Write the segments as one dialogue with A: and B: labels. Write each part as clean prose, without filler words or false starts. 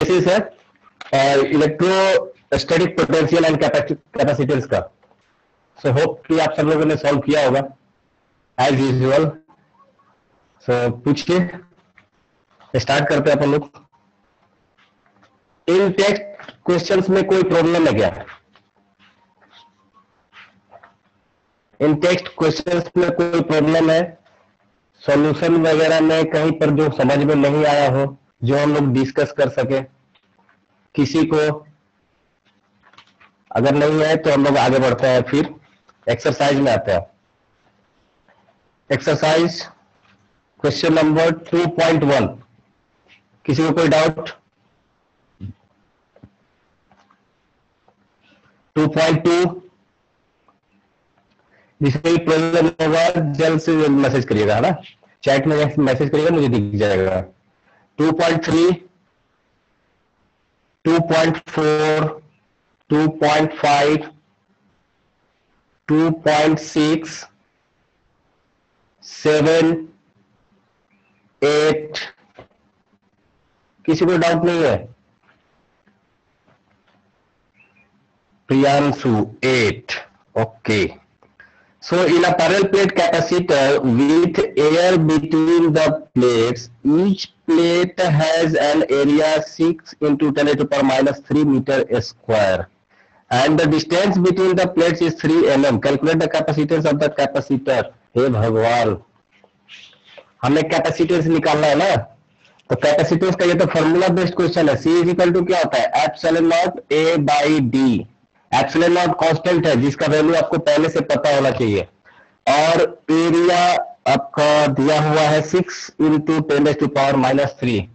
A: Basis है electrostatic potential and capacitance का। So hope कि आप सब लोगों ने सॉल्व किया होगा एज यूजुअल। सो पूछिए, स्टार्ट करते हैं अपन लोग। इन टेक्स्ट क्वेश्चंस में कोई प्रॉब्लम है क्या? इन टेक्स्ट क्वेश्चंस में कोई प्रॉब्लम है? सॉल्यूशन वगैरह में कहीं पर जो समझ में नहीं आया हो, जो हम लोग डिस्कस कर सके? किसी को अगर नहीं है तो हम लोग आगे बढ़ते हैं, फिर एक्सरसाइज में आते हैं। Exercise question number 2.1। किसी को कोई डाउट? 2.2 जिसमें प्रॉब्लम होगा जल्द से जल्द मैसेज करिएगा, है ना? चैट में मैसेज करिएगा, मुझे दिख जाएगा। 2.3, 2.4, 2.5, 2.6, 7, 8। किसी को डाउट नहीं है? Priyanshu 8। Okay. So in a parallel plate capacitor with air between the plates, each plate has an area 6 into 10 to the power minus 3 meter square, and the distance between the plates is 3 mm. Calculate the capacitance of the capacitor. हे भगवान, हमें capacitance निकालना है ना, तो capacitance का ये तो formula based question है। C इज इक्वल टू क्या होता है? Epsilon not A by D. Epsilon not constant है जिसका वैल्यू आपको पहले से पता होना चाहिए, और एरिया आपका दिया हुआ है 6 into 10 to power minus 3।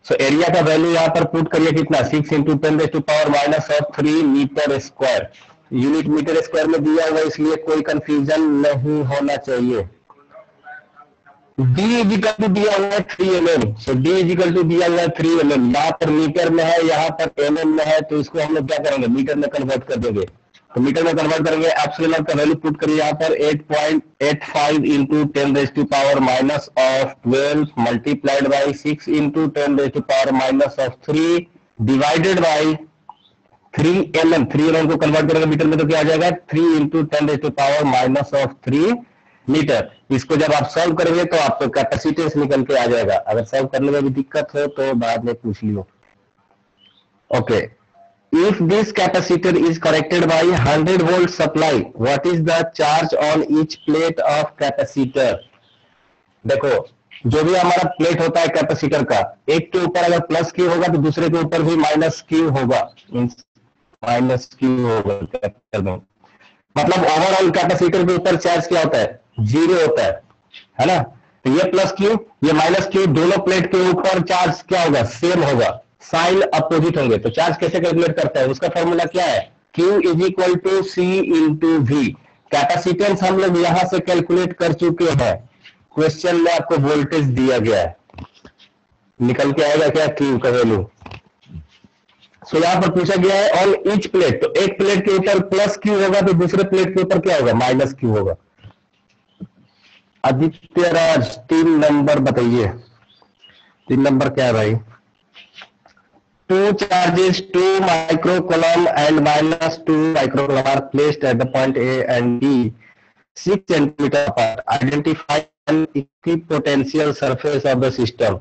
A: So area का वैल्यू यहां पर पुट करिए, कितना? 6 into 10 to power minus 3 metre square. Unit metre square में दिया हुआ, इसलिए कोई कंफ्यूजन नहीं होना चाहिए। D इजिकल टू दिया हुआ है 3 mm। So D is equal to दिया हुआ है 3 mm। यहाँ पर मीटर में है, यहाँ पर mm में है, तो इसको हम लोग क्या करेंगे? मीटर में कन्वर्ट कर देंगे। तो मीटर में कन्वर्ट करेंगे, एप्सिलॉन नॉट का वैल्यू पुट करिए यहाँ पर 8.85 into 10 to power minus 12 multiplied by 6 into 10 to power minus 3 divided by 3 mm। 3 mm को कन्वर्ट करेंगे मीटर में तो क्या आ जाएगा? 3 into 10 to power minus 3 metre. इसको जब आप सॉल्व करेंगे तो आपको कैपेसिटेंस निकल के आ जाएगा। अगर सॉल्व करने में भी दिक्कत हो तो बाद में पूछ लियो। Okay. If this capacitor is connected by 100 volt supply, what is the charge on each plate of capacitor? देखो, जो भी हमारा प्लेट होता है कैपेसिटर का, एक के ऊपर अगर प्लस क्यू होगा तो दूसरे के ऊपर भी माइनस क्यू होगा। माइनस क्यू होगा कैपेसिटर में। मतलब ओवरऑल कैपेसिटर के ऊपर चार्ज क्या होता है? 0 होता है ना? तो ये प्लस क्यू, ये माइनस क्यू, दोनों प्लेट के ऊपर चार्ज क्या होगा? सेम होगा, साइन अपोजिट होंगे। तो चार्ज कैसे कैलकुलेट करता है? उसका फॉर्मूला क्या है? Q is equal to C into V. Capacitance हम लोग यहां से कैलकुलेट कर चुके हैं, क्वेश्चन में आपको वोल्टेज दिया गया है, निकल के आएगा क्या Q का वैल्यू। सो यहां पर पूछा गया है ऑन ईच प्लेट, तो एक प्लेट के ऊपर प्लस क्यू होगा तो दूसरे प्लेट के ऊपर क्या होगा? माइनस क्यू होगा। आदित्य राज 3 नंबर बताइए। 3 नंबर क्या है भाई? 2 charges 2 microcoulomb and minus 2 microcoulomb are placed at the point A and B 6 centimeter apart. Identify an equipotential surface of the system.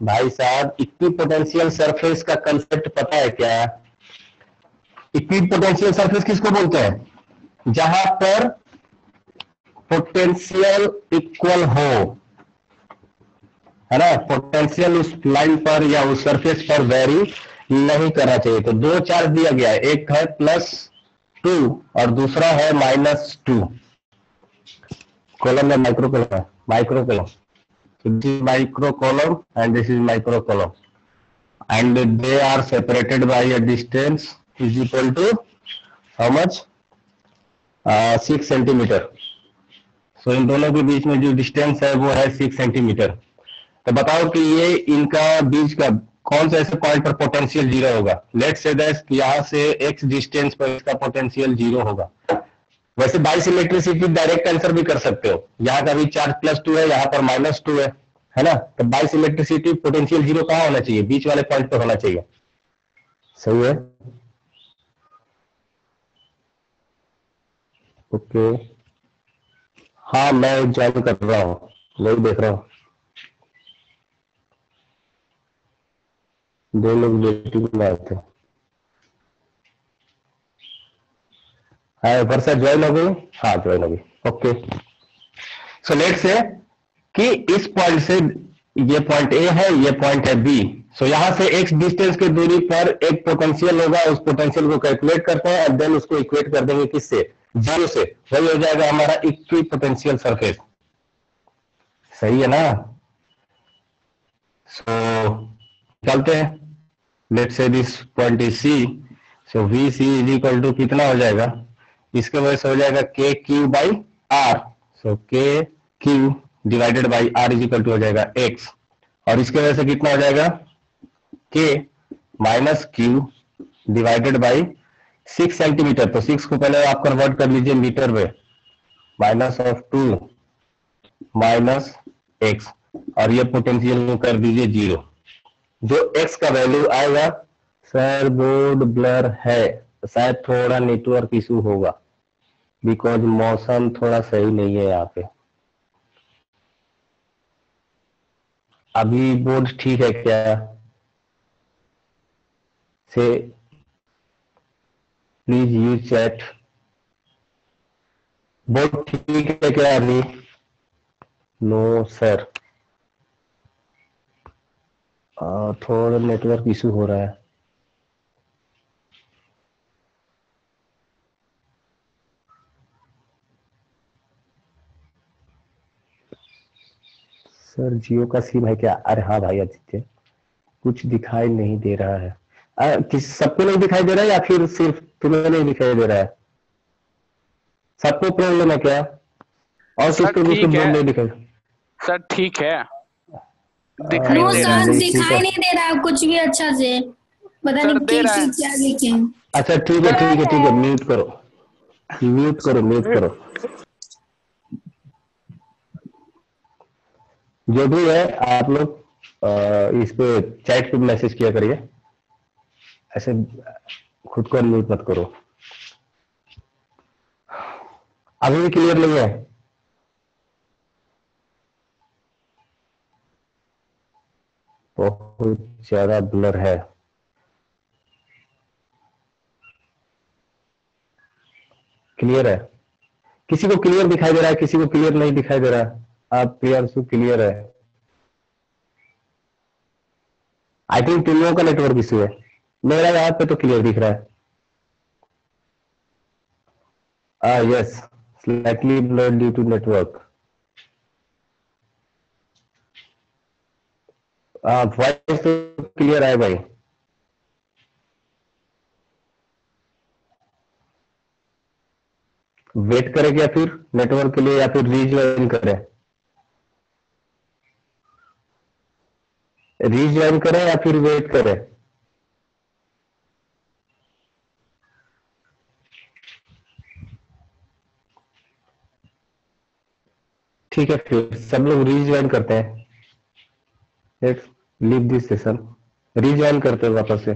A: भाई साहब, इक्विपोटेंशियल सरफेस का कंसेप्ट पता है क्या? इक्विपोटेंशियल सरफेस किसको बोलते हैं? जहां पर पोटेंशियल इक्वल हो, है ना? पोटेंशियल उस लाइन पर या उस सरफेस पर वेरी नहीं करना चाहिए। तो 2 चार्ज दिया गया है, एक है +2 और दूसरा है -2। कॉलम में माइक्रोकॉलम है, माइक्रोकॉलम। This is microcolumn and this is microcolumn, and they are separated by a distance is equal to how much? 6 centimetre. सो इन दोनों के बीच में जो डिस्टेंस है वो है 6 सेंटीमीटर। तो बताओ कि ये इनका बीच का कौन सा ऐसे पॉइंट पर पोटेंशियल 0 होगा? लेट्स से दैट यहाँ से x डिस्टेंस पर इसका पोटेंशियल 0 होगा। वैसे बाई सिमेट्रिसिटी डायरेक्ट आंसर भी कर सकते हो, यहाँ का भी चार्ज +2 है, यहाँ पर -2 है है ना। तो बाई सिमेट्रिसिटी पोटेंशियल जीरो कहाँ होना चाहिए, बीच वाले पॉइंट पे होना चाहिए। सही है, ओके। हाँ मैं ज्वाइन कर रहा हूँ, वही देख रहा हूँ, दो लोग वेटिंग में आए थे। हाँ वर्षा ज्वाइन हो गई, हाँ ज्वाइन हो गई, ओके। सो लेट्स से कि इस पॉइंट से ये पॉइंट ए है, ये पॉइंट है बी। सो यहां से एक्स डिस्टेंस की दूरी पर एक पोटेंशियल होगा, उस पोटेंशियल को कैलकुलेट करते हैं एंड देन उसको इक्वेट कर देंगे किससे, जीरो से। वही हो जाएगा हमारा इक्वी पोटेंशियल सरफेस। सही है ना। सो चलते हैं, let's say this point is C. So V C is equal to कितना हो जाएगा, इसके वजह से हो जाएगा के Q by R. So K Q divided by R is equal to हो जाएगा एक्स, और इसके वजह से कितना हो जाएगा, के minus Q divided by 6 centimetre. तो 6 को पहले आप कन्वर्ट कर लीजिए मीटर में, माइनस ऑफ 2 माइनस एक्स, और ये पोटेंशियल को कर दीजिए जीरो। जो एक्स का वैल्यू आएगा, सर बोर्ड ब्लर है, शायद थोड़ा नेटवर्क इशू होगा, बिकॉज मौसम थोड़ा सही नहीं है यहाँ पे। अभी बोर्ड ठीक है क्या से, प्लीज यूज चैट। बोर्ड ठीक है क्या अभी? नो सर, थोड़ा नेटवर्क इशू हो रहा है। सर जियो का सिम है क्या? अरे हाँ भाई आदित्य, कुछ दिखाई नहीं दे रहा है। किस सबको नहीं दिखाई दे रहा है या फिर सिर्फ तुम्हें नहीं दिखाई दे रहा है? सबको प्रॉब्लम है क्या, और
B: सर
A: किसको
B: ठीक है,
A: नहीं दिखाई?
B: सर ठीक है, दिखाई
C: नो
B: दे रहा है।
C: सर दिखाई नहीं दे रहा है कुछ भी अच्छा से, पता
B: सर
C: नहीं
B: दे रहा
C: किस
B: है।
C: चीज से आगे क्या।
A: अच्छा ठीक है ठीक है ठीक है, म्यूट करो म्यूट करो म्यूट करो। जो भी है आप लोग इस पे चैट पे मैसेज किया करिए, ऐसे खुद को म्यूट मत करो। अभी भी क्लियर नहीं है? बहुत ज्यादा ब्लर है। क्लियर है? किसी को क्लियर दिखाई दे रहा है, किसी को क्लियर नहीं दिखाई दे रहा है? आप प्रियांशु क्लियर है? आई थिंक तुम लोगों का नेटवर्क इशू है, मेरा यहाँ पे तो क्लियर दिख रहा है। Yes, slightly blur due to network. Voice तो क्लियर है भाई। वेट करें क्या फिर नेटवर्क के लिए, या फिर रीज्वाइन करें? रीज्वाइन करें या फिर वेट करें? ठीक है फिर सब लोग रीज्वाइन करते हैं। Let's leave this session, rejoin करते हैं वापस से।